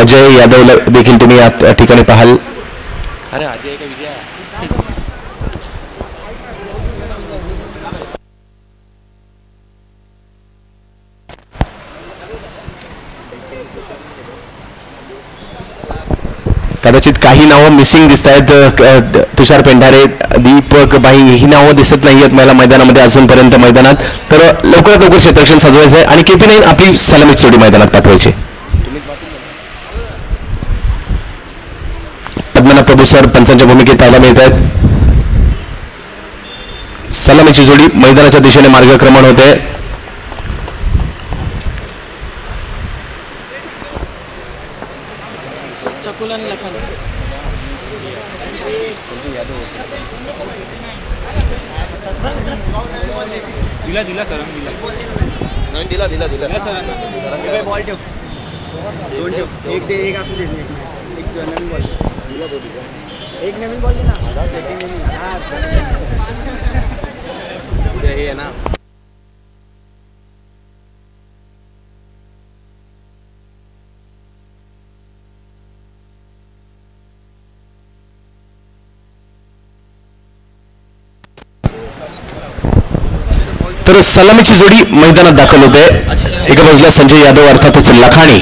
अजय यादवला देखील तुम्ही या ठिकाणी पाहाल. अरे अजय का विजय कदाचित काही नावं मिसिंग दिसत आहेत. तुषार पेंढारे, दीपक बाई ही नावं दिसत नाही आहेत मला मैदानामध्ये अजूनपर्यंत मैदानात. तर लवकरात लवकर क्षेत्ररक्षण सजवायचं आहे आणि KP9 आपली सलामी जोडी मैदानात पाठवायची. पद्मनाभ प्रभू सर पंचांच्या भूमिकेत पाहायला मिळत आहेत. सलामीची जोडी मैदानाच्या दिशेने मार्गक्रमण होते. दिला सर दिला दिला दिला दिला सर बॉल ठेव दोन ठेव एक दे एक असू दे एक नवीन बॉल एक नवीन बॉल दे ना सेटिंग हे आहे ना. तर सलामीची जोडी मैदानात दाखल होते. एका बाजूला संजय यादव अर्थातच लखाणी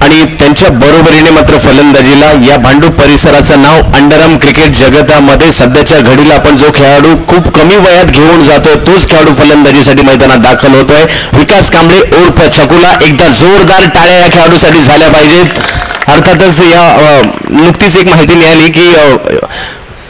आणि त्यांच्या बरोबरीने मात्र फलंदाजीला या भांडूप परिसराचं नाव अंडरआर्म क्रिकेट जगतामध्ये सध्याच्या घडीला आपण जो खेळाडू खूप कमी वयात घेऊन जातोय तोच खेळाडू फलंदाजीसाठी मैदानात दाखल होतोय. विकास कांबळे उर्फ चकुला. एकदा जोरदार टाळ्या या खेळाडूसाठी झाल्या पाहिजेत. अर्थातच या नुकतीच एक माहिती मिळाली की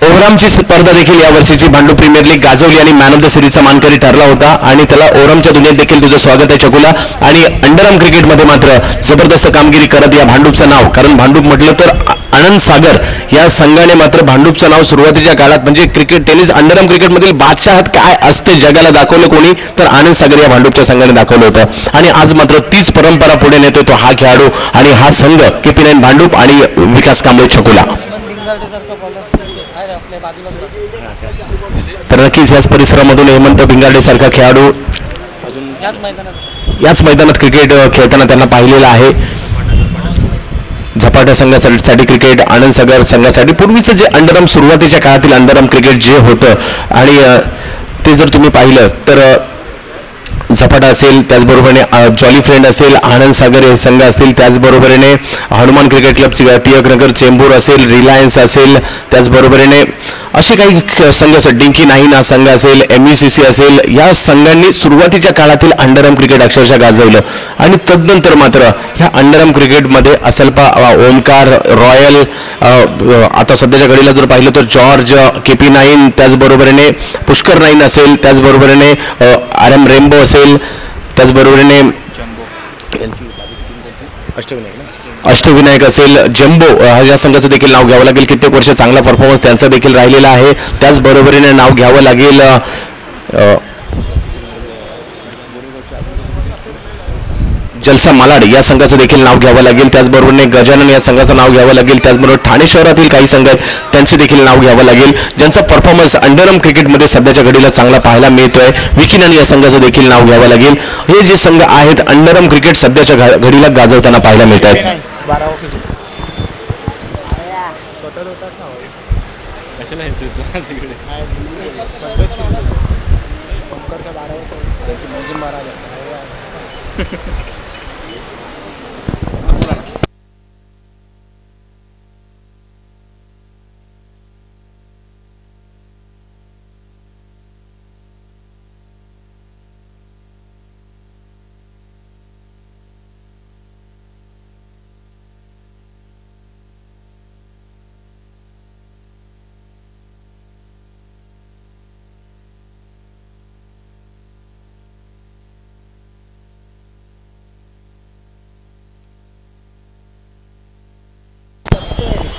ओव्हरआर्मची स्पर्धा देखील या वर्षीची भांडूप प्रीमियर लीग गाजवली आणि मॅन ऑफ द सिरीजचा मानकरी ठरला होता आणि त्याला ओव्हरआर्मच्या दुनियेत देखील तुझं स्वागत आहे चकुला. आणि अंडरआर्म क्रिकेटमध्ये मात्र जबरदस्त कामगिरी करत या भांडूपचं नाव, कारण भांडूप म्हटलं तर आनंद सागर या संघाने मात्र भांडूपचं नाव सुरुवातीच्या काळात म्हणजे क्रिकेट टेनिस अंडरआर्म क्रिकेटमधील बादशाहत काय असते जगाला दाखवलं कोणी तर आनंद सागर या भांडूपच्या संघाने दाखवलं होतं. आणि आज मात्र तीच परंपरा पुढे नेतोय तो हा खेळाडू आणि हा संघ KP9 भांडूप आणि विकास कांबळे चकुला. तर नक्कीच याच परिसरामधून हेमंत भिंगार्डे सारखा खेळाडू याच मैदानात क्रिकेट खेळताना त्यांना पाहिलेला आहे. झपाट्या संघासाठी क्रिकेट, आनंद सागर संघासाठी पूर्वीचं जे अंडरआर्म सुरुवातीच्या काळातील अंडरआर्म क्रिकेट जे होतं आणि ते जर तुम्ही पाहिलं तर झपाटा असेल, त्याचबरोबरीने जॉली फ्रेंड असेल, आनंद सागर हे संघ असतील, त्याचबरोबरीने हनुमान क्रिकेट क्लब टिळक नगर चेंबूर असेल, रिलायन्स असेल, त्याचबरोबरीने असे काही संघ असेल, डिंकी नाहीन हा संघ असेल, MECC असेल, या संघांनी सुरुवातीच्या काळातील अंडरआर्म क्रिकेट अक्षरशः गाजवलं. आणि तदनंतर मात्र ह्या अंडरआर्म क्रिकेटमध्ये असेलपा ओमकार, रॉयल, आता सध्याच्या घडीला जर पाहिलं तर जॉर्ज, KP9, त्याचबरोबरीने पुष्कर 9 असेल, त्याचबरोबरीने RM रेनबो असेल, त्याचबरोबरीने अष्टविनायक असेल, जम्बो या संघाचं देखील नाव घ्यावं लागेल. कित्येक वर्ष चांगला परफॉर्मन्स त्यांचा देखील राहिलेला आहे. त्याचबरोबरीने नाव घ्यावं लागेल जलसा मालाड या संघाचं देखील नाव घ्यावं लागेल. त्याचबरोबरीने गजानन या संघाचं नाव घ्यावं लागेल. त्याचबरोबर ठाणे शहरातील काही संघ आहेत त्यांचे देखील नाव घ्यावं लागेल ज्यांचा परफॉर्मन्स अंडरआर्म क्रिकेटमध्ये सध्याच्या घडीला चांगला पाहायला मिळतोय. विकिनन या संघाचं देखील नाव घ्यावं लागेल. हे जे संघ आहेत अंडरआर्म क्रिकेट सध्याच्या घडीला गाजवताना पाहायला मिळत आहेत.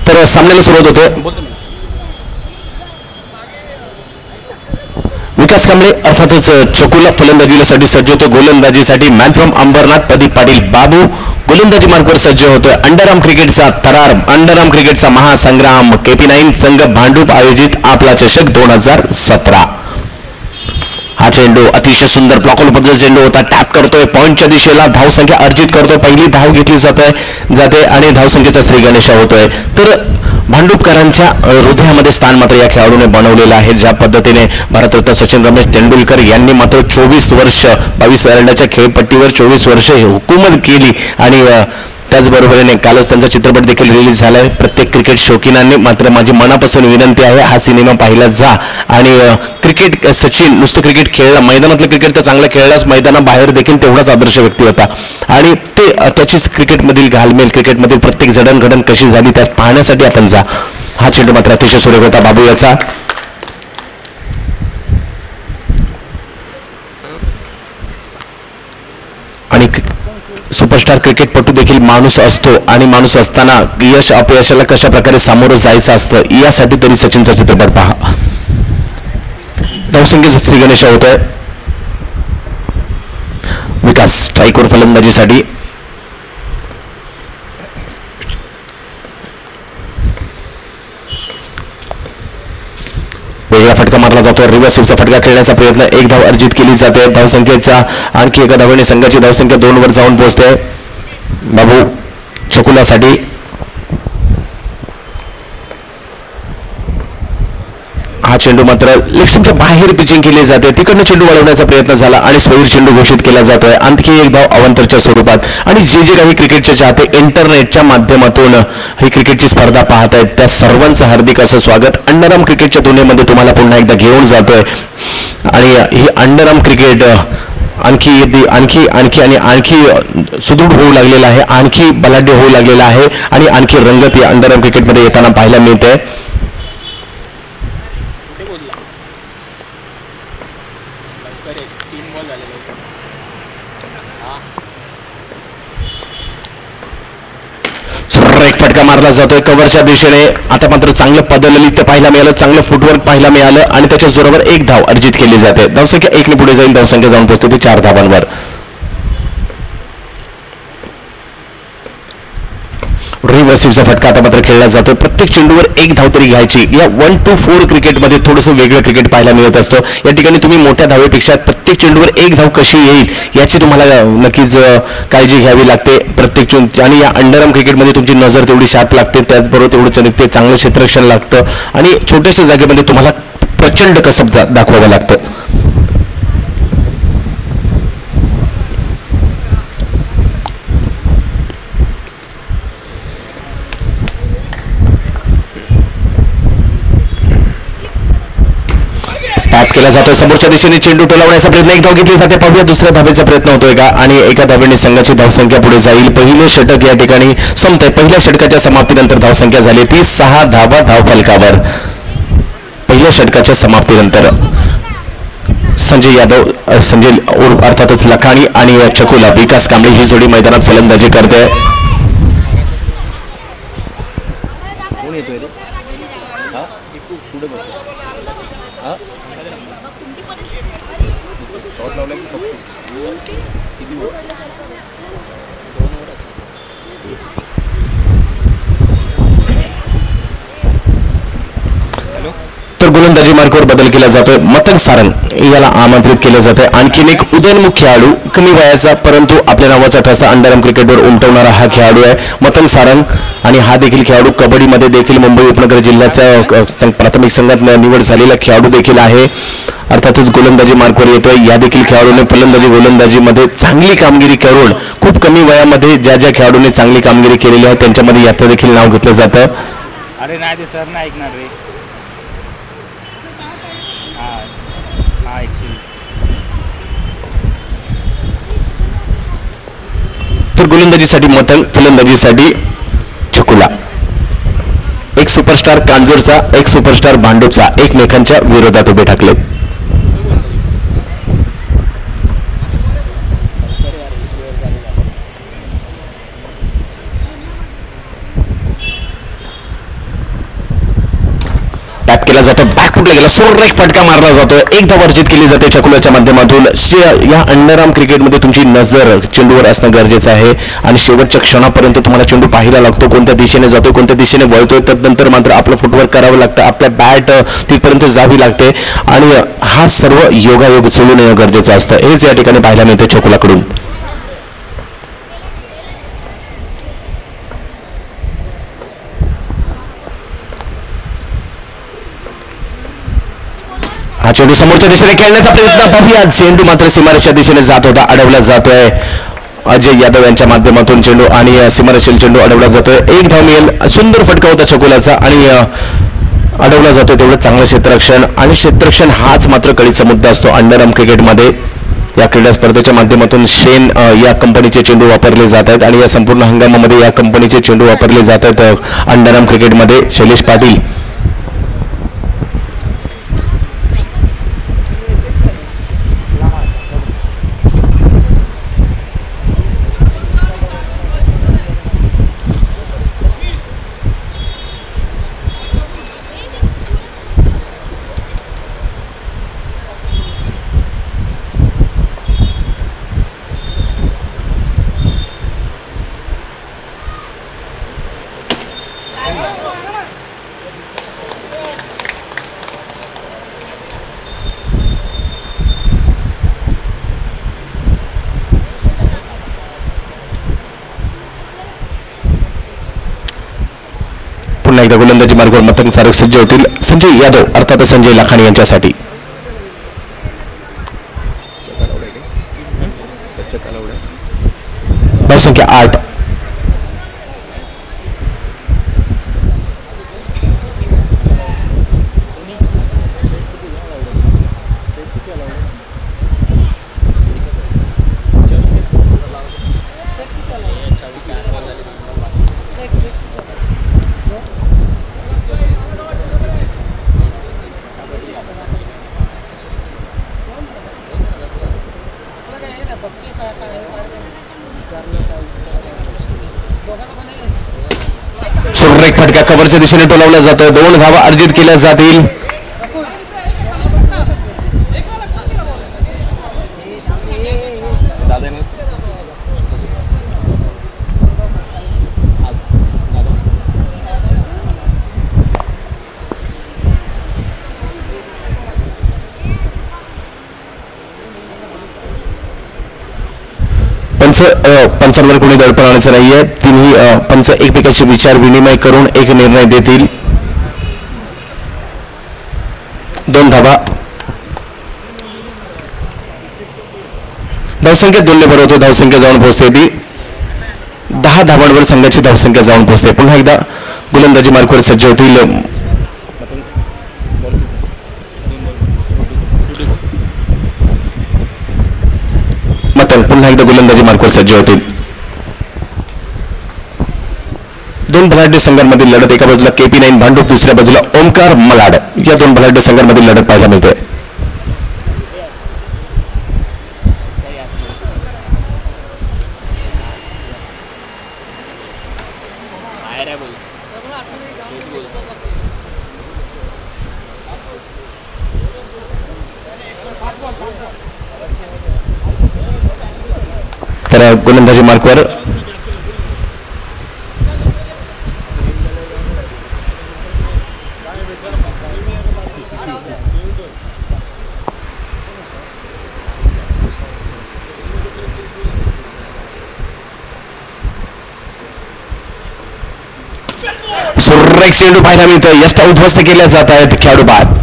तर सामन्याला सुरुवात होते. विकास कांबळे अर्थातच चकुला फलंदाजीसाठी सज्ज होतो. गोलंदाजीसाठी मॅन फ्रॉम अंबरनाथ प्रदीप पाटील बाबू गोलंदाजी मार्गावर सज्ज होतोय. अंडरआर्म क्रिकेटचा थरार, अंडरआर्म क्रिकेटचा महासंग्राम KP9 संघ भांडूप आयोजित आपला चषक 2017. हा चेंडू अतिशय सुंदर ब्लॉकल बद्दल चेंडू होता, टॅप करतोय पॉईंटच्या दिशेला, धावसंख्या अर्जित करतोय, पहिली धाव घेतली जाते आणि धावसंख्येचा श्री गणेशा होतोय. तर भांडुपकरांच्या हृदयामध्ये स्थान मात्र या खेळाडूने बनवलेलं आहे. ज्या पद्धतीने भारतरत्न सचिन रमेश तेंडुलकर यांनी मात्र 24 वर्ष 22 वर्षाच्या खेळपट्टीवर 24 वर्ष हुकूमत केली आणि त्याचबरोबरीने कालच त्यांचा चित्रपट देखील रिलीज झाला आहे. प्रत्येक क्रिकेट शौकीनांनी मात्र माझी मनापासून विनंती आहे, हा सिनेमा पाहिला जा आणि क्रिकेट सचिन नुसतं क्रिकेट खेळला, मैदानातलं क्रिकेट तर चांगलं खेळलाच, मैदानाबाहेर देखील तेवढाच आदर्श व्यक्ती होता आणि ते त्याचीच क्रिकेटमधील घालमेल, क्रिकेटमधील प्रत्येक जडणघडण कशी झाली त्यास पाहण्यासाठी आपण जा. हा चेंडू मात्र अतिशय सुरेख होता बाबू याचा. आणि सुपरस्टार क्रिकेटपटू देखील माणूस असतो आणि माणूस असताना यश अपयशाला कशा प्रकारे सामोरं जायचं असतं यासाठी तरी सचिनचा चित्रपट पहा. धावसंख्येचा श्री गणेशा होतोय. विकास स्ट्राईकवर फलंदाजीसाठी. वेगळा फटका मारला जातो, रिव्हर्स स्वीपचा फटका खेळण्याचा प्रयत्न, एक धाव अर्जित केली जाते. धावसंख्येचा आणखी एका धावेने संघाची धावसंख्या 2 वर जाऊन पोहोचते. बाबू चकुलासाठी. हा चेंडू मात्र लेफ्टच्या बाहेर पिचिंग केली जाते, तिकडनं चेंडू वळवण्याचा प्रयत्न झाला आणि स्वैर चेंडू घोषित केला जातोय. आणखी एक धाव अवंतरच्या स्वरूपात. आणि जे काही क्रिकेटचे चाहते इंटरनेटच्या माध्यमातून ही क्रिकेटची स्पर्धा पाहत आहेत त्या सर्वांचं हार्दिक असं स्वागत. अंडरआर्म क्रिकेटच्या दुनियेमध्ये तुम्हाला पुन्हा एकदा घेऊन जातोय आणि ही अंडरआर्म क्रिकेट आणखी सुदृढ होऊ लागलेला आहे, आणखी बलाढ्य होऊ लागलेला आहे आणि आणखी रंगत या अंडरआर्म क्रिकेटमध्ये येताना पाहायला मिळते. एक फटका मारला जातोय कव्हरच्या दिशेने. आता मात्र चांगलं पदललित पाहायला मिळालं, चांगलं फुटवर्क पाहायला मिळालं आणि त्याच्या जोरावर एक धाव अर्जित केली जाते. धावसंख्या 1 ने पुढे जाईल, धावसंख्या जाऊन पोहोचते ती 4 धावांवर. रिव्हर्सिव्हचा फटका आता मात्र खेळला जातोय. प्रत्येक चेंडूवर एक धाव तरी घ्यायची. या 1 to 4 क्रिकेटमध्ये थोडंसं वेगळं क्रिकेट पाहायला मिळत असतं. या ठिकाणी तुम्ही मोठ्या धावेपेक्षा प्रत्येक चेंडूवर एक धाव कशी येईल याची तुम्हाला नक्कीच काळजी घ्यावी लागते प्रत्येक आणि या अंडरआर्म क्रिकेटमध्ये तुमची नजर तेवढी शार्प लागते, त्याचबरोबर तेवढं ते चांगलं क्षेत्ररक्षण लागतं आणि छोट्याशा जागेमध्ये तुम्हाला प्रचंड कसब दाखवावं लागतं. टॅप केला जातोय, समोरच्या दिशेने चेंडू टोलावण्याचा प्रयत्न, एक धाव घेतली जाते. पाहूया दुसऱ्या धावेचा प्रयत्न होतोय का आणि एका धावेने संघाची धावसंख्या पुढे जाईल. पहिले षटक या ठिकाणी संपतंय. पहिल्या षटकाच्या समाप्तीनंतर धावसंख्या झाली ती 6 धावा धावफलकावर. पहिल्या षटकाच्या समाप्तीनंतर संजय यादव, अर्थातच लखानी आणि चकुला विकास कांबळे ही जोडी मैदानात फलंदाजी करते. तर गोलंदाजी मार्गावर बदल केला जातोय. मतंग सारंग याला आमंत्रित केलं जातंय. आणखीन एक उदयनमुख खेळाडू, कमी वयाचा परंतु आपल्या नावाचा ठसा अंडरआर्म क्रिकेटवर उमटवणारा हा खेळाडू आहे मतंग सारंग. आणि हा देखील खेळाडू कबड्डीमध्ये देखील मुंबई उपनगर जिल्ह्याचा प्राथमिक संघात निवड झालेला खेळाडू देखील आहे. अर्थातच गोलंदाजी मार्गावर येतोय. या देखील खेळाडूने फलंदाजी गोलंदाजीमध्ये चांगली कामगिरी करून खूप कमी वयामध्ये ज्या ज्या चांगली कामगिरी केलेली आहे त्यांच्यामध्ये याचं देखील नाव घेतलं जातं. अरे नाही ते सर नाही ऐकणार रे. तर गोलंदाजीसाठी मतंग, फलंदाजीसाठी चकुला. एक सुपरस्टार कांजूरचा, एक सुपरस्टार भांडूपचा एकमेकांच्या विरोधात उभे ठाकले. टॅप केला जातो, बॅकफुटला गेला, सुरेख फटका मारला जातो, एक धाव अर्जित केली जाते चकुलाच्या माध्यमातून. या अंडरआर्म क्रिकेटमध्ये तुमची नजर चेंडूवर असणं गरजेचं आहे आणि शेवटच्या क्षणापर्यंत तुम्हाला चेंडू पाहायला लागतो, कोणत्या दिशेने जातोय, कोणत्या दिशेने वळतोय. त्यानंतर मात्र आपलं फुटवर्क करावं लागतं, आपल्या बॅट तिथपर्यंत जावी लागते आणि हा सर्व योगायोग चुलून येणं गरजेचं असतं. हेच या ठिकाणी पाहायला मिळते चकुलाकडून. हा चेंडू समोरच्या दिशेने खेळण्याचा प्रयत्न पाहूया. चेंडू मात्र सीमारेषच्या दिशेने जात होता, अडवला जातोय. अजय यादव यांच्या माध्यमातून चेंडू आणि सीमारेषेल चेंडू अडवला जातोय. एक धाव मिळेल. सुंदर फटका होता चकुलाचा आणि अडवला जातोय. तेवढं चांगलं क्षेत्ररक्षण आणि क्षेत्ररक्षण हाच मात्र कळीचा मुद्दा असतो अंडरआर्म क्रिकेटमध्ये. या क्रीडा स्पर्धेच्या माध्यमातून शेन या कंपनीचे चेंडू वापरले जात आहेत आणि या संपूर्ण हंगामामध्ये या कंपनीचे चेंडू वापरले जात आहेत अंडरआर्म क्रिकेटमध्ये. शैलेश पाटील पुन्हा एकदा गोलंदाजी मार्गावर मतंग सारक सज्ज होतील. संजय यादव अर्थात संजय लाखाणी यांच्यासाठी. धावसंख्या 8. सुरेख फटका कव्हरच्या दिशेने टोलावला जातोय. 2 धावा अर्जित केल्या जातील. पंचांवर कोणी दडपण आणायचं नाहीये. तिन्ही पंच एकमेकांशी विचार विनिमय करून एक निर्णय देतील. 2 धावा. धावसंख्या 2 ने बरोबर धावसंख्या जाऊन पोहोचते ती 10 धावांवर संघाची धावसंख्या जाऊन पोहोचते. पुन्हा एकदा गोलंदाजी मार्गावर सज्ज होतील. पुन्हा एकदा गोलंदाजी मार्गावर सज्ज होतील. 2 बलाढ्य संघांमधील लढत. एका बाजूला KP9 भांडूप, दुसऱ्या बाजूला ओमकार मलाड. या 2 बलाढ्य संघांमधील लढत पाहायला मिळते. तर गोलंदाजी मार्कवर सुरेख चेंडू पाहायला मिळतोय. यष्टा उद्ध्वस्त केल्या जात आहेत खेळाडू बाद.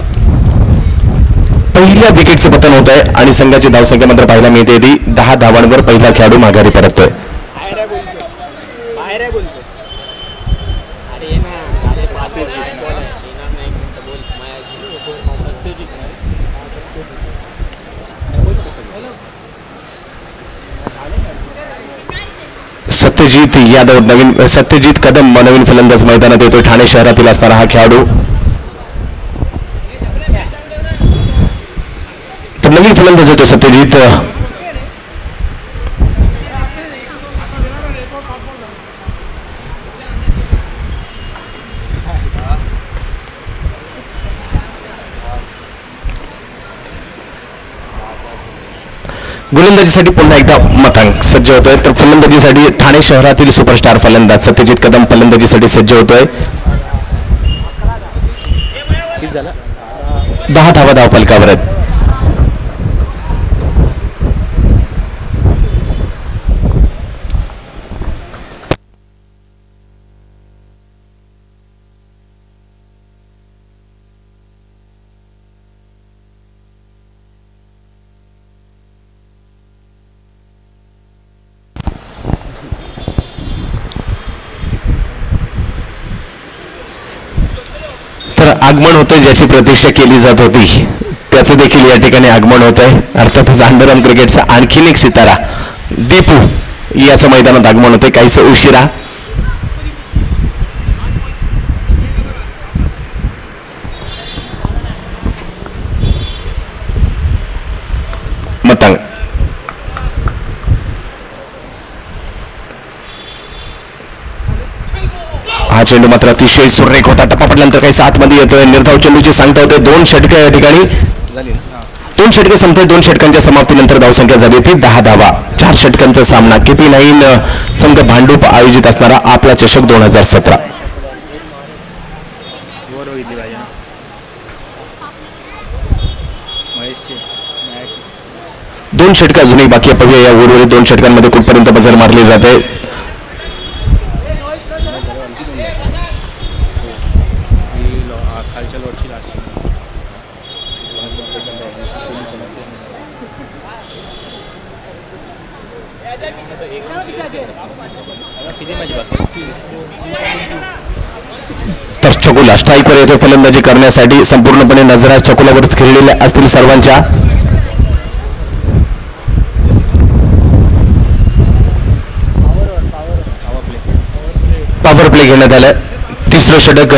पहिल्या विकेटचे पतन होत आहे आणि संघाची धावसंख्या मात्र पाहायला मिळते ती 10 धावांवर पहिला खेळाडू माघारी परततोय. सत्यजित कदम नवीन फलंदाज मैदानात येतोय. ठाणे शहरातील असणारा हा खेळाडू. तर नवीन फलंदाज येतो सत्यजित. गोलंदाजीसाठी पुन्हा एकदा मतांग सज्ज होतोय, तर फलंदाजीसाठी ठाणे शहरातील सुपरस्टार फलंदाज सत्यजित कदम फलंदाजीसाठी सज्ज होतोय. 10 धावा धावफलकावर आहेत. तर आगमन होतंय, ज्याची प्रतीक्षा केली जात होती त्याचं देखील या ठिकाणी आगमन होत आहे. अर्थातच अंडरआर्म क्रिकेटचा आणखीन एक सितारा दीपू याचं मैदानात आगमन होते काहीसं उशिरा. मतांग हा चेंडू मात्र अतिशय सुरेख होता. टप्पा पडल्यानंतर काही आतमध्ये येतोय. निर्धाव चेंडूची सांगता होते 2 षटके या ठिकाणी. 2 षटके संपते. 2 षटकांच्या समाप्तीनंतर धावसंख्या झाली होती 10 धावा. 4 षटकांचा सामना. KP9 संघ भांडूप आयोजित असणारा आपला चषक 2017. 2 षटक अजूनही बाकी आहे. पाहूया या उर्वरित 2 षटकांमध्ये कुठपर्यंत बजर मारली जाते. तर चकुला स्ट्राईकवर येतो फलंदाजी करण्यासाठी. संपूर्णपणे नजरा चकुलावरच खेळलेल्या असतील सर्वांच्या. पॉवर प्ले घेण्यात आलं. तिसरं षटक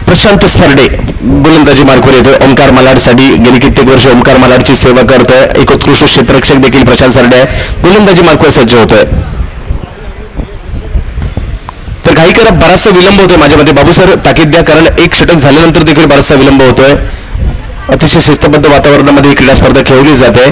प्रशांत सरडे गोलंदाजी मार्कवर येतोय. ओमकार मालाडसाठी गेली कित्येक वर्ष ओमकार मालाडची सेवा करतोय. एक उत्कृष्ट क्षेत्ररक्षक देखील प्रशांत सरडे आहे. गोलंदाजी मार्कवर सज्ज होतोय. तर काही करा बराचसा विलंब होतोय. माझ्या मते बाबू सर ताकीद द्या, कारण एक षटक झाल्यानंतर देखील बराचसा विलंब होतोय. अतिशय शिस्तबद्ध वातावरणामध्ये ही क्रीडा स्पर्धा खेळली जाते.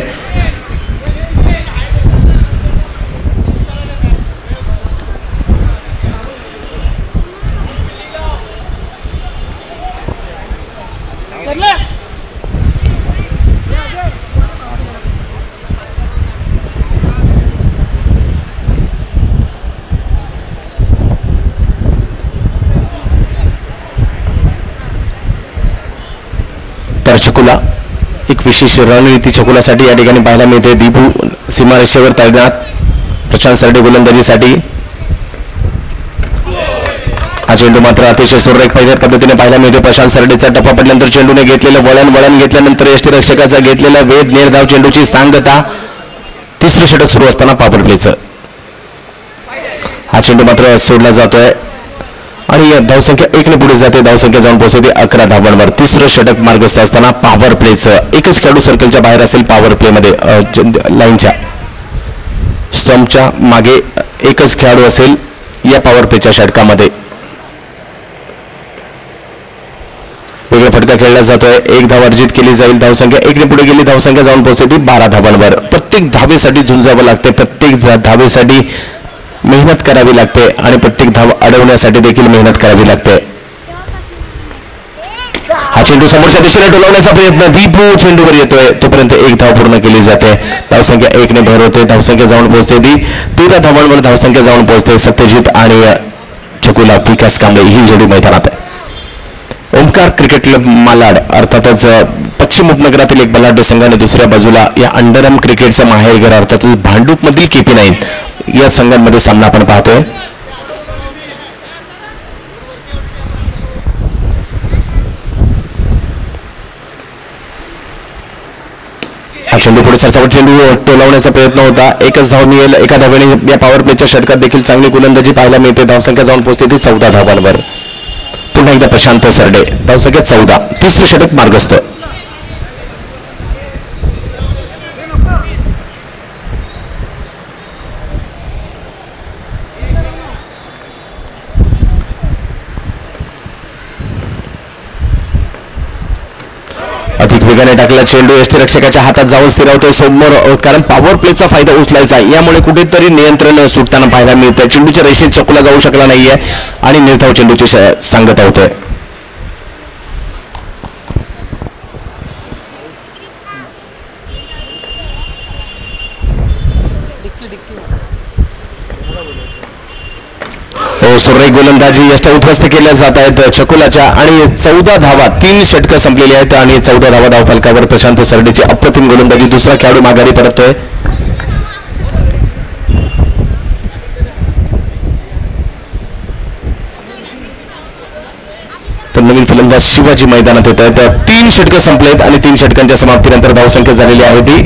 तर चकुला एक विशेष रणनीती चकुलासाठी या ठिकाणी पाहायला मिळते. दीपू सीमारेषेवर तैनात. प्रशांत सरडे गोलंदाजीसाठी. हा चेंडू मात्र अतिशय सुरेख पहिल्या पद्धतीने पाहायला मिळतो. प्रशांत सरडेचा टप्पा पडल्यानंतर चेंडूने घेतलेलं वळण घेतल्यानंतर यष्टीरक्षकाचा घेतलेला वेध, निर्धाव चेंडूची सांगता. तिसरं षटक सुरू असताना पॉवर प्लेचं हा चेंडू मात्र सोडला जातोय आणि धावसंख्या 1 पुढे जाते. धावसंख्या जाऊन पोहोचते 11 धावांवर. तिसरं षटक मार्गस्थ असताना पॉवर प्लेचं एकच खेळाडू सर्कलच्या बाहेर असेल. पॉवर प्ले मध्ये लाईनच्या स्टंपच्या मागे एकच खेळाडू असेल या पॉवर प्लेच्या षटकामध्ये. वेगळा फटका खेळला जातोय. 1 धाव अर्जित केली जाईल. धावसंख्या 1 पुढे गेली. धावसंख्या जाऊन पोहोचते 12 धावांवर. प्रत्येक धावेसाठी झुंजावं लागते. प्रत्येक धावेसाठी मेहनत करावी लागते आणि प्रत्येक धाव अडवण्यासाठी देखील मेहनत करावी लागते. हा चेंडू समोरच्या दिशेने डोलवण्याचा प्रयत्न. दीपू चेंडूवर येतोय. तोपर्यंत 1 धाव पूर्ण केली जाते. धावसंख्या 1 भर होते. धावसंख्या जाऊन पोहोचते 13 धावांवर. धावसंख्या जाऊन पोहोचते. सत्यजित आणि चकुला विकास कांबळे ही जोडी मैदानात आहे. ओमकार क्रिकेट क्लब मालाड अर्थातच पश्चिम उपनगरातील एक बलाढ्य संघ आणि दुसऱ्या बाजूला या अंडरआर्म क्रिकेटचं माहेरघर अर्थातच भांडूप मधील KP9 या संघांमध्ये सामना आपण पाहतोय. हा चेंडू पुढे सरसावट चेंडू टोलावण्याचा प्रयत्न होता. एकच धाव मिळेल. एका धावेने या पॉवर प्लेच्या षटकात देखील चांगली गोलंदाजी पाहायला मिळते. धावसंख्या जाऊन पोहोचते 14 धावांवर. पुन्हा एकदा प्रशांत सरडे. धावसंख्या 14. तिसरे षटक मार्गस्थ. ठिकाणी टाकला चेंडू यष्टीरक्षकाच्या हातात जाऊन स्थिरावतोय समोर, कारण पॉवर प्लेचा फायदा उचलायचा आहे. यामुळे कुठेतरी नियंत्रण सुटताना पाहायला मिळतंय. चेंडूच्या रेषेत चकुला जाऊ शकला नाहीये आणि निर्धाव चेंडूची सांगता होते. सुरेख गोलंदाजी यष्टा उद्ध्वस्त केल्या जात आहेत चकुलाच्या आणि 14 धावा, 3 षटकं संपलेली आहेत आणि 14 धावा धावफलकावर. प्रशांत सरडेची अप्रतिम गोलंदाजी. दुसरा खेळाडू माघारी परततोय. तर नवीन फलंदाज शिवाजी मैदानात येत आहेत. 3 षटकं संपलेत आणि 3 षटकांच्या समाप्तीनंतर धावसंख्या झालेली आहे ती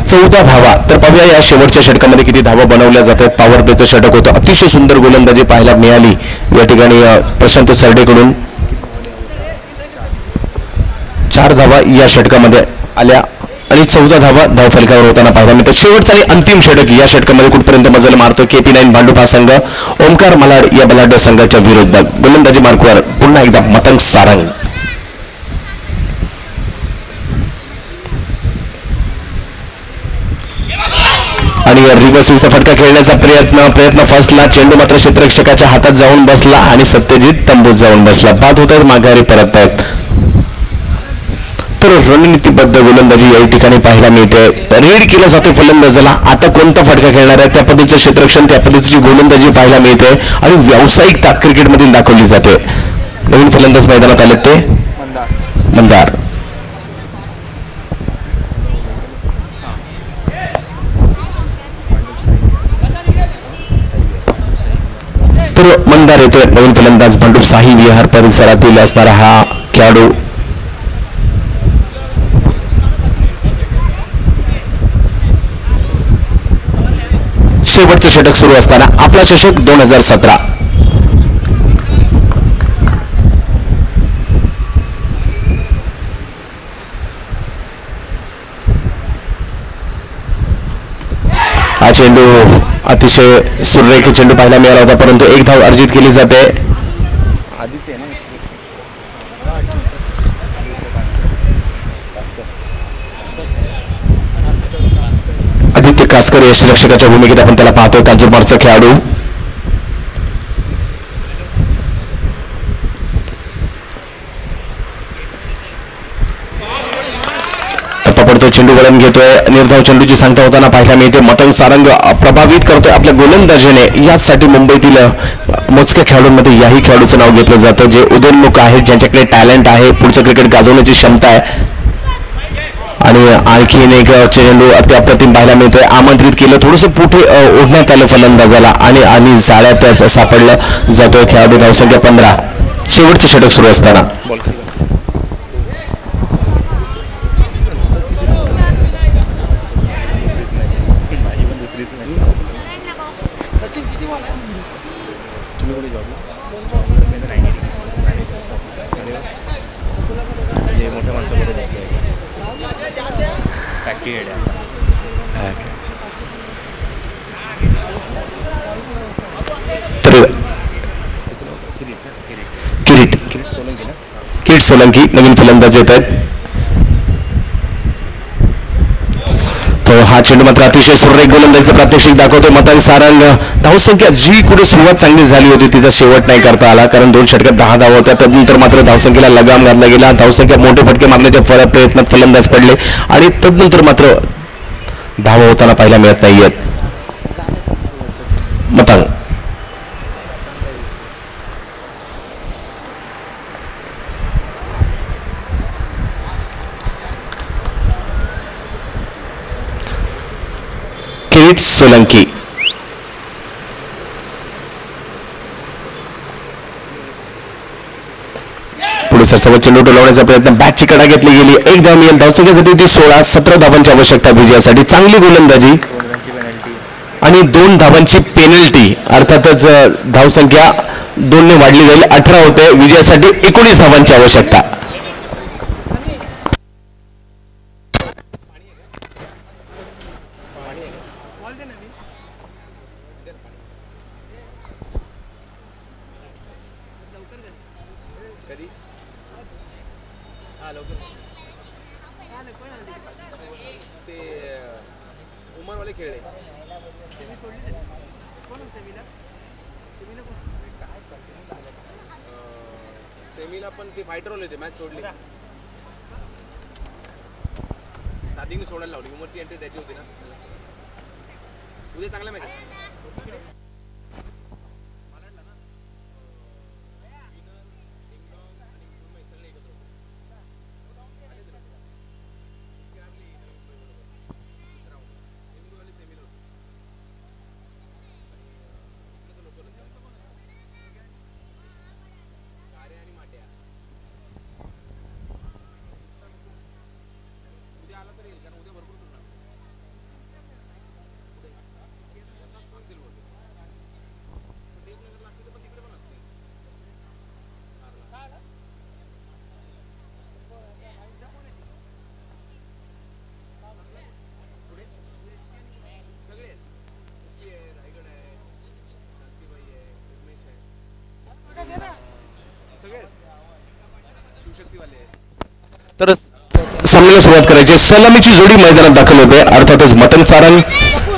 14 धावा. तर पाहूया या शेवटच्या षटकामध्ये किती धावा बनवल्या जातात. पॉवर प्लेचं षटक होतं. अतिशय सुंदर गोलंदाजी पाहायला मिळाली या ठिकाणी प्रशांत सरडेकडून. 4 धावा या षटकामध्ये आल्या आणि 14 धावा धावफलकावर होताना पाहायला मिळतात. शेवटचा आणि अंतिम षटक या षटकामध्ये कुठपर्यंत मजल मारतो. KP9 भांडूप हा संघ ओमकार मलाड या बलाढ्य संघाच्या विरोधात. गोलंदाजी मार्कवर पुन्हा एकदा मतंग सारंग. आणि रिव्हर्सिंगचा फटका खेळण्याचा प्रयत्न फसला. चेंडू मात्र क्षेत्ररक्षकाच्या हातात जाऊन बसला आणि सत्यजित तंबूत जाऊन बसला. बाद होत आहेत, माघारी परत आहेत. तर रणनीतीबद्ध गोलंदाजी या ठिकाणी पाहायला मिळते. रेड केला जातो फलंदाजाला. आता कोणता फटका खेळणार आहे त्या पद्धतीचं क्षेत्ररक्षण, त्या पद्धतीची गोलंदाजी पाहायला मिळते आणि व्यावसायिकता क्रिकेटमधील दाखवली जाते. नवीन फलंदाज मैदानात आले ते मंदार. तर मंदार येतोय. नवीन फलंदाज भांडूप शाही विहार परिसरातील असणारा हा खेळाडू. शेवटचं षटक सुरू असताना आपला चषक 2017. हा चेंडू अतिशय सुरेख चेंडू पाहायला मिळाला होता, परंतु 1 धाव अर्जित केली जाते. आदित्य कासकर यष्टीरक्षकाच्या भूमिकेत आपण त्याला पाहतोय. कांजूरमारचा खेळाडू. पडतो चेंडू वळण घेतोय. निर्धाव चेंडूची सांगता होताना पाहायला मिळते. मतंग सारंग प्रभावित करतोय आपल्या गोलंदाजीने. याचसाठी मुंबईतील मोजक्या खेळाडूंमध्ये याही खेळाडूचं नाव घेतलं जातं, जे उदयोन्मुख आहेत, ज्यांच्याकडे टॅलेंट आहे, पुढचं क्रिकेट गाजवण्याची क्षमता आहे. आणि आणखीन एक चेंडू अप्रतिम पाहायला मिळतोय. आमंत्रित केलं, थोडंसं पुढे ओढण्यात आलं फलंदाजाला आणि जाळ्यात सापडलं जातोय खेळाडू. धावसंख्या 15. शेवटचं षटक सुरू असताना किरीट सोलंकी नवीन फलंदाज येत आहेत. तो हा चेंडू मात्र अतिशय सुरेख गोलंदाजीचं प्रात्यक्षिक दाखवतो. मतंग सारंग. धावसंख्या जी कुठे सुरुवात चांगली झाली होती तिचा शेवट नाही करता आला, कारण 2 षटकात 10 धावा होत्या. तदनंतर मात्र धावसंख्येला लगाम घातला गेला. धावसंख्या मोठे फटके मारण्याच्या प्रयत्नात फलंदाज पडले आणि तदनंतर मात्र धावा होताना पाहायला मिळत नाहीयेत. मतंग. किरीट सोलंकी. पुढे सरसवत चेंडू डोलवण्याचा प्रयत्न. बॅटची कडा घेतली गेली. 1 धाव मिळेल. धावसंख्येसाठी ती 16. 17 धावांची आवश्यकता विजयासाठी. चांगली गोलंदाजी आणि 2 धावांची पेनल्टी. अर्थातच धावसंख्या 2 ने वाढली जाईल. 18 होते. विजयासाठी 19 धावांची आवश्यकता. खेळले सेमीला पण ते फायटर होते मॅच सोडली साधिंग सोडायला लावली उमरची एंट्री द्यायची होती ना उद्या चांगला मॅच तर सामन्याला सुरुवात करायची सलामीची जोडी मैदानात दाखल होते अर्थातच मतन सारंग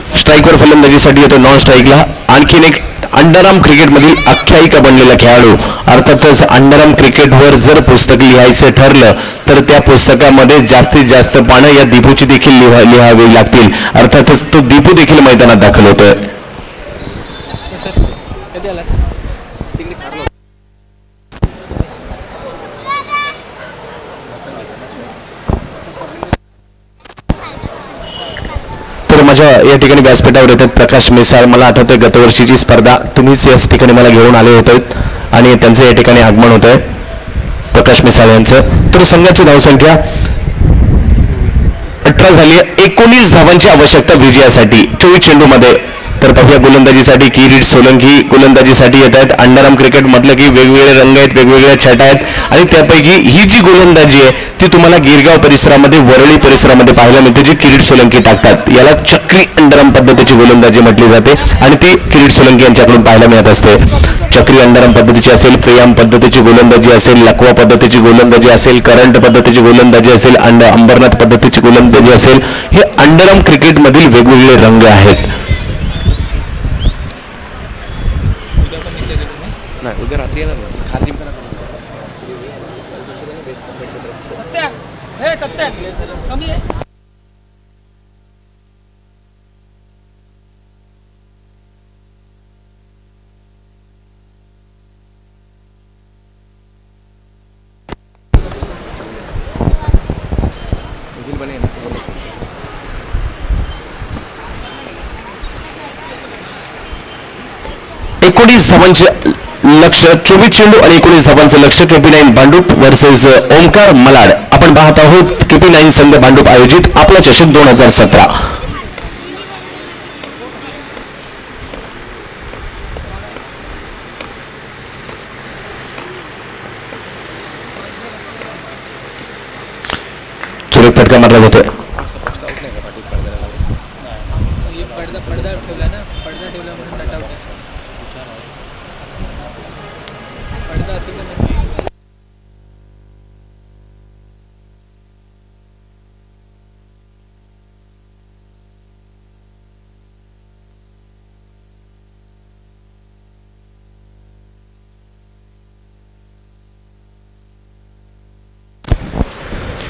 स्ट्राईकवर फलंदाजीसाठी येतो नॉन स्ट्राईकला आणखीन एक अंडरआर्म क्रिकेटमधील आख्यायिका बनलेला खेळाडू अर्थातच अंडरआर्म क्रिकेटवर जर पुस्तक लिहायचं ठरलं तर त्या पुस्तकामध्ये जास्तीत जास्त पानं या दीपूची देखील लिहावी लागतील अर्थातच तो दीपू देखील मैदानात दाखल होतोय माझ्या या ठिकाणी व्यासपीठावर येतात प्रकाश मिसाळ मला आठवतंय गतवर्षीची स्पर्धा तुम्हीच याच ठिकाणी मला घेऊन आले होते आणि त्यांचं या ठिकाणी आगमन होत आहे प्रकाश मिसाळ यांचं तर संघाची धावसंख्या 18 झाली 19 धावांची आवश्यकता विजयासाठी 24 चेंडूमध्ये तर पाहूया गोलंदाजीसाठी किरीट सोलंकी गोलंदाजीसाठी येत आहेत अंडरआर्म क्रिकेट मधलं की वेगवेगळे रंग आहेत वेगवेगळ्या छटा आहेत आणि त्यापैकी ही जी गोलंदाजी आहे ती तुम्हाला गिरगाव परिसरामध्ये वरळी परिसरामध्ये पाहायला मिळते जी किरीट सोलंकी टाकतात याला चक्री अंडरआर्म पद्धतीची गोलंदाजी म्हटली जाते आणि ती किरीट सोलंकी यांच्याकडून पाहायला मिळत असते चक्री अंडरआर्म पद्धतीची असेल फ्रीआर्म पद्धतीची गोलंदाजी असेल लकवा पद्धतीची गोलंदाजी असेल करंट पद्धतीची गोलंदाजी असेल अंबरनाथ पद्धतीची गोलंदाजी असेल हे अंडरआर्म क्रिकेटमधील वेगवेगळे रंग आहेत उद्या रात्री येणार खाली बने 19 धावांचे लक्ष्य 24 चेंडू आणि 19 धावांचं लक्ष्य KP9 भांडूप वर्सेस ओमकार मलाड आपण पाहत आहोत KP9 संघ भांडूप आयोजित आपला चषक 2017 सुरेख फटका मारला जातोय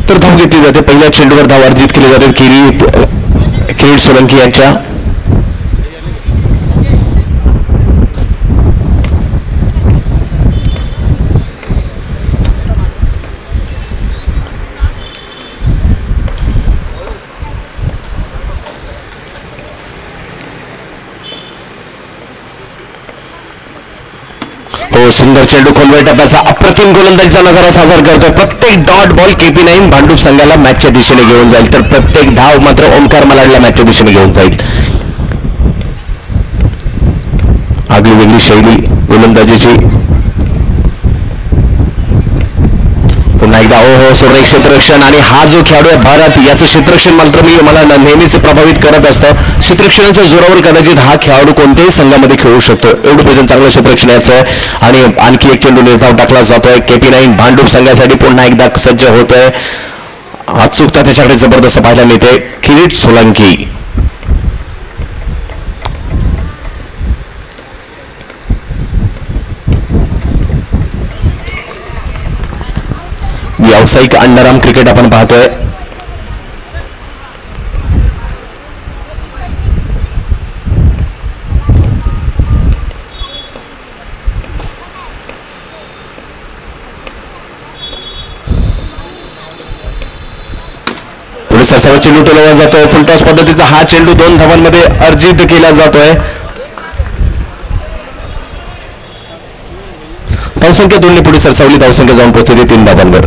तर धाव घेतली जाते पहिल्या चेंडूवर धाव अर्जित केली जाते किरीट सोलंकी यांच्या सुंदर चेंडू खोलवर टप्प्याचा अप्रतिम गोलंदाजीचा नजारा साजरा करतोय प्रत्येक डॉट बॉल KP9 भांडूप संघाला मॅचच्या दिशेने घेऊन जाईल तर प्रत्येक धाव मात्र ओमकार मलाडला मॅचच्या दिशेने घेऊन जाईल आगळी वेगळी शैली गोलंदाजीची पुन्हा एकदा हो सुरेख क्षेत्ररक्षण आणि हा जो खेळाडू आहे भारत याचं क्षेत्ररक्षण मात्र मला नेहमीच प्रभावित करत असतं क्षेत्ररक्षणाच्या जोरावर कदाचित हा खेळाडू कोणत्याही संघामध्ये खेळू शकतो एवढं भजन चांगलं क्षेत्ररक्षण याचं आहे आणि आणखी एक चेंडू निर्धाव टाकला जातोय KP9 भांडूप संघासाठी पुन्हा एकदा सज्ज होतोय अचूकता त्याच्याकडे जबरदस्त पाहायला मिळते किरीट सोलंकी व्यावसायिक अंडरआर्म क्रिकेट आपण पाहतोय. पुढे सरसावा चेंडू टोलवला जातोय. फुल टॉस पद्धतीचा हा चेंडू 2 धावांमध्ये अर्जित केला जातोय. धावसंख्या 2 ने पुढे सरसावली. धावसंख्या जाऊन पोहोचली 3 धावांवर.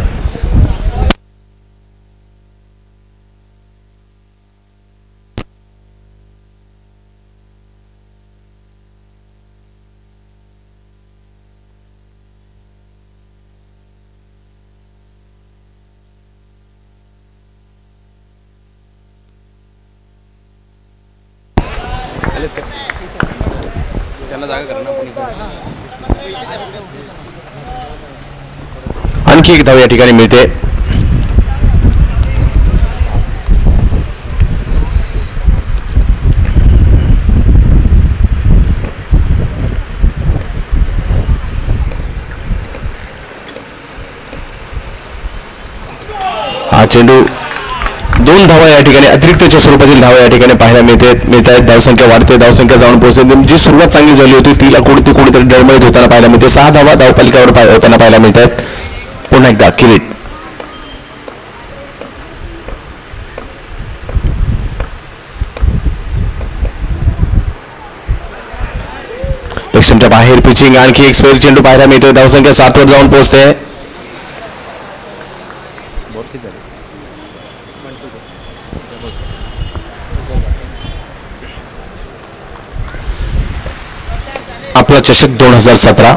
त्यांना जागा करा ना. आणखी एक धाव या ठिकाणी मिळते. हा चेंडू 2 धावा या ठिकाणी अतिरिक्तच्या स्वरूपातील धावा या ठिकाणी पाहायला मिळत आहेत. धावसंख्या वाढते. धावसंख्या जाऊन पोहोचते. जी सुरुवात चांगली झाली होती तिला कुठेतरी डळमळीत होताना पाहायला मिळते. 6 धावा धावफलकावर होताना पाहायला मिळत आहेत. पुन्हा एकदा किरीट. बाहेर पिचिंग. आणखी एक स्क्वेअर चेंडू पाहायला मिळतोय. धावसंख्या 7 वर जाऊन पोहोचते. आपला चषक 2017.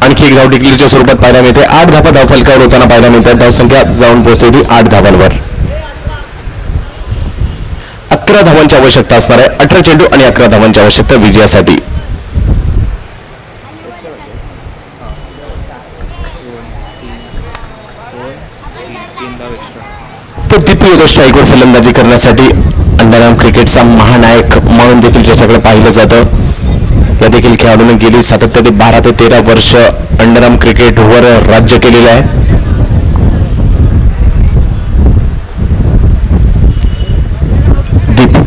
आणखी एक धाव डिक्लेअरच्या स्वरूपात पाहायला मिळते. 8 धावा धावफलकावर होताना पाहायला मिळतात. धावसंख्या जाऊन पोहोचली 8 धावांवर. 11 धावांची आवश्यकता असणार आहे. 18 चेंडू आणि 11 धावांची आवश्यकता विजयासाठी. तो दीपी स्ट्राईकवर फलंदाजी करण्यासाठी अंडरआर्म क्रिकेटचा महानायक म्हणून देखील ज्याच्याकडे पाहिलं जातं. या देखील खेळाडूने गेली सातत्याने 12 ते 13 वर्ष अंडरआर्म क्रिकेटवर राज्य केलेलं आहे. दीप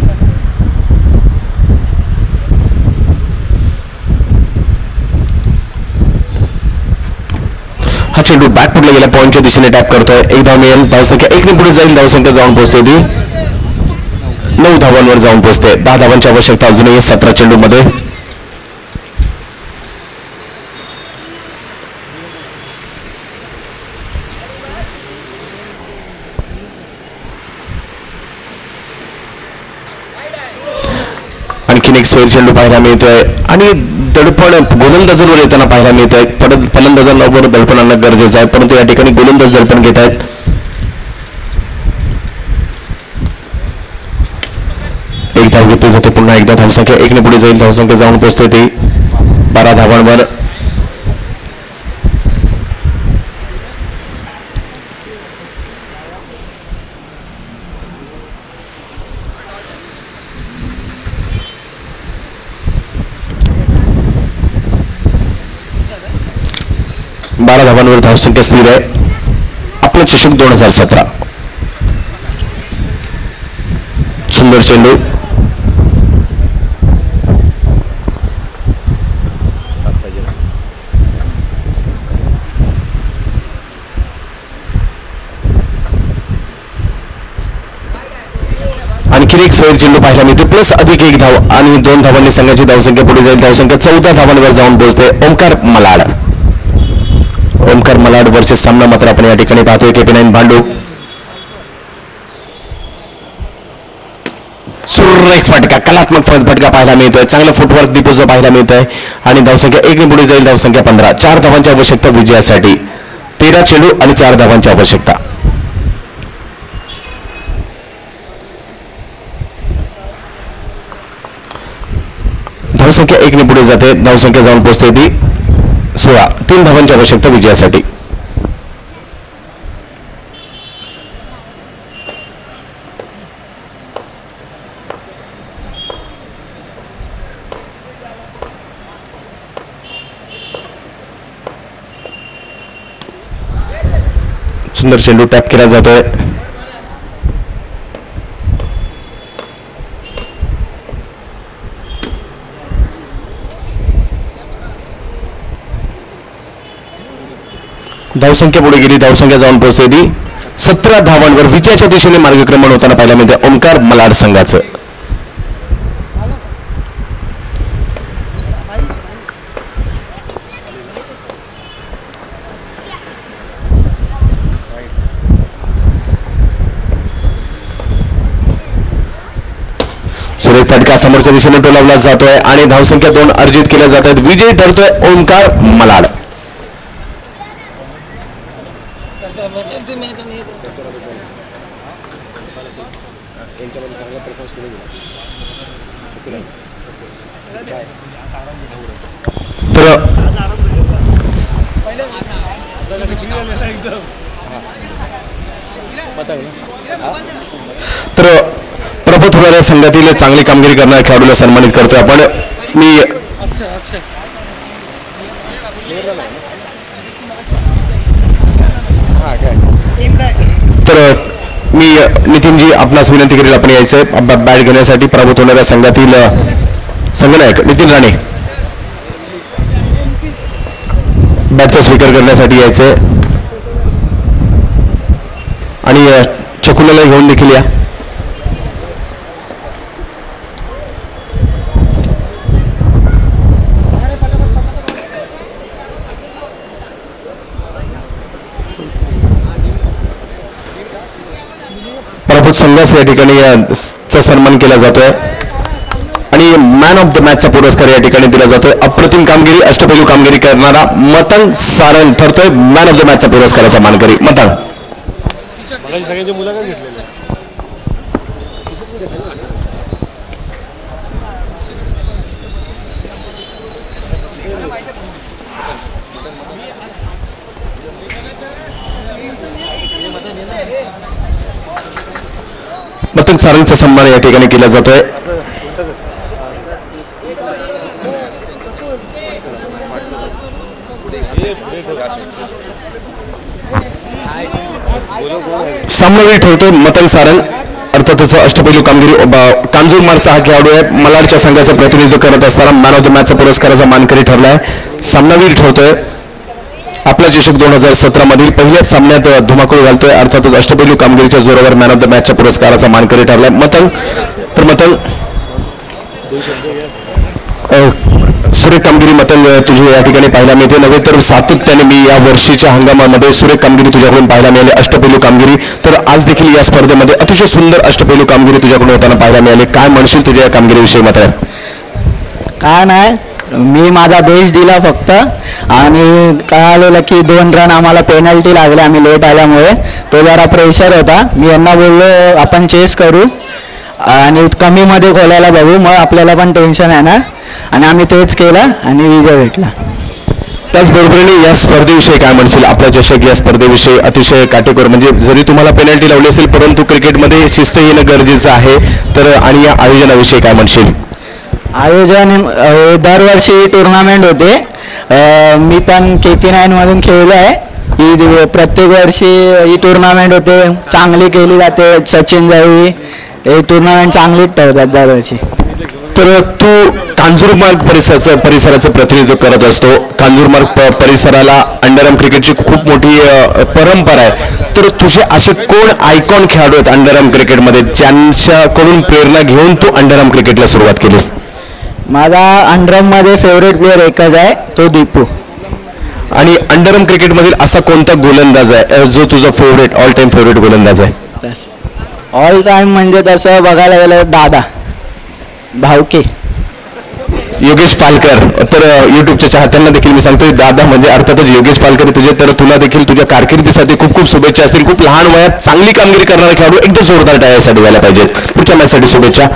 हा चेंडू बॅकफुटला गेला. पॉईंटच्या दिशेने टॅप करतोय. 1 धाव मिळेल. धावसंख्या 1 ने पुढे जाईल. धावसंख्या जाऊन पोहोचते ती 9 धावांवर जाऊन पोहोचते. 10 धावांची आवश्यकता अजूनही 17 चेंडू मध्ये. आणखीन एक स्क्वेअर चेंडू पाहायला मिळतोय आणि दडपण गोलंदाजांवर येताना पाहायला मिळत आहे. परत फलंदाजांवर दडपण आणणं गरजेचं आहे, परंतु या ठिकाणी गोलंदाज दडपण घेत आहेत. एक धाव घेतली जाते. पुन्हा एकदा धावसंख्या 1 ने पुढे जाईल. धावसंख्या जाऊन पोहोचते ती 12 धावांवर. धावांवर धावसंख्या स्थिर आहे. आपलं चषक 2017. सुंदर चेंडू. आणखी एक स्क्वेअर चेंडू पाहायला मिळते. प्लस अधिक 1 धाव आणि 2 धावांनी संघाची धावसंख्या पुढे जाईल. धावसंख्या 14 धावांवर जाऊन पोहोचते. ओमकार मलाड वर्सेस सामना मात्र आपण या ठिकाणी पाहतोय. KP9 भांडूप. सुरेख फटका, कलात्मक फटका पाहायला मिळतोय. चांगलं फुटवर्क दीपोचं पाहायला मिळतंय आणि धावसंख्या 1 ने पुढे जाईल. धावसंख्या 15. 4 धावांची आवश्यकता विजयासाठी. 13 चेंडू आणि 4 धावांची आवश्यकता. धावसंख्या 1 ने पुढे जाते. धावसंख्या जाऊन पोहोचते ती 16. 3 धावांची आवश्यकता विजयासाठी. सुंदर चेंडू टॅप केला जातोय. धावसंख्या पुढे गेली. धावसंख्या जाऊन पोहोचते ती 17 धावांवर. विजयाच्या दिशेने मार्गक्रमण होताना पाहायला मिळते ओमकार मलाड संघाचं. सुरेख फटका समोरच्या दिशेने टोलावला जातोय आणि धावसंख्या 2 अर्जित केल्या जात आहेत. विजयी ठरतोय ओमकार मलाड. तर प्रभू थोरात संघातील चांगली कामगिरी करणाऱ्या खेळाडूला सन्मानित करतोय आपण. मी नितीनजी आपणास विनंती करेल आपण यायचंय बॅट घेण्यासाठी. प्रभू थोरात संघातील संघनायक नितीन राणे बॅटचा स्वीकार करण्यासाठी यायचंय आणि चकुलाला घेऊन देखील या. प्रभू संघास या ठिकाणी चा सन्मान केला जातोय आणि मॅन ऑफ द मॅचचा पुरस्कार या ठिकाणी दिला जातोय. अप्रतिम कामगिरी अष्टपैलू कामगिरी करणारा मतंग सारंग ठरतोय मॅन ऑफ द मॅचचा पुरस्काराचा मानकरी. मतंग सगळ्यांची मुलाखत घेतलेली. मतंग सारंगचा सन्मान या ठिकाणी केला जातोय. सामनावीर ठरतोय मतंग सारंग. अर्थातच अष्टपैलू कामगिरी कांजूरमारचा हा खेळाडू आहे. मलाडच्या संघाचं प्रतिनिधित्व करत असताना मॅन ऑफ द मॅचचा पुरस्काराचा मानकरी ठरलाय. सामनावीर ठरतोय. आपला चषक 2017 मधील पहिल्याच सामन्यात धुमाकूळ घालतोय. अर्थातच अष्टपैलू कामगिरीच्या जोरावर मॅन ऑफ द मॅचच्या पुरस्काराचा मानकरी ठरलाय मतंग. तर मतंग सुरेख कामगिरी मतंग तुझी या ठिकाणी पाहायला मिळते. नव्हे तर सातत्याने मी या वर्षीच्या हंगामामध्ये सुरेख कामगिरी तुझ्याकडून पाहायला मिळाली. अष्टपैलू कामगिरी तर आज देखील या स्पर्धेमध्ये अतिशय सुंदर अष्टपैलू कामगिरी तुझ्याकडून होताना पाहायला मिळाली. काय म्हणशील तुझ्या या कामगिरीविषयी मात्र? काय नाही, मी माझा बेस्ट दिला फक्त आणि काय आलेलं की 2 रन आम्हाला पेनल्टी लागले आम्ही लेट आल्यामुळे. तो जरा प्रेशर होता. मी यांना बोललो आपण चेस करू आणि कमीमध्ये खोलायला बघू मग आपल्याला पण टेन्शन येणार आणि आम्ही तेच केलं आणि विजय भेटला. त्याचबरोबरीने या स्पर्धेविषयी काय म्हणशील? आपला चषक या स्पर्धेविषयी अतिशय काटेकोर म्हणजे जरी तुम्हाला पेनल्टी लावली असेल परंतु क्रिकेटमध्ये शिस्त येणं गरजेचं आहे. तर आणि या आयोजनाविषयी काय म्हणशील? आयोजन दरवर्षी टुर्नामेंट होते. मी पण KP9 मधून खेळलो आहे. ही प्रत्येक वर्षी ही टुर्नामेंट होते. चांगली केली जाते. सचिन जावी हे टुर्नामेंट चांगलीच ठेवतात दरवर्षी. तर तू कांजूरमार्ग परिसराचं प्रतिनिधित्व करत असतो. कांजूरमार्ग परिसराला अंडरआर्म क्रिकेटची खूप मोठी परंपरा आहे. तर तुझे असे कोण आयकॉन खेळाडू आहेत अंडरआर्म क्रिकेटमध्ये ज्यांच्याकडून प्रेरणा घेऊन तू अंडरआर्म क्रिकेटला सुरुवात केलीस? माझा अंडरआर्ममध्ये फेवरेट प्लेअर एकच आहे, तो दीपू. आणि अंडरआर्म क्रिकेटमधील असा कोणता गोलंदाज आहे जो तुझा फेवरेट ऑल टाइम फेवरेट गोलंदाज आहे? बस ऑल टाइम म्हणजे तसं बघायला गेलं दादा भावके योगेश पालकर. तर युट्यूबच्या चाहत्यांना देखील मी सांगतोय दादा म्हणजे अर्थातच योगेश पालकर तुझे. तर तुला देखील तुझ्या कारकिर्दीसाठी खूप खूप शुभेच्छा असतील. खूप लहान वयात चांगली कामगिरी करणारा खेळाडू एकदा जोरदार टाळ्यासाठी व्हायला पाहिजे. पुढच्या मॅचसाठी शुभेच्छा.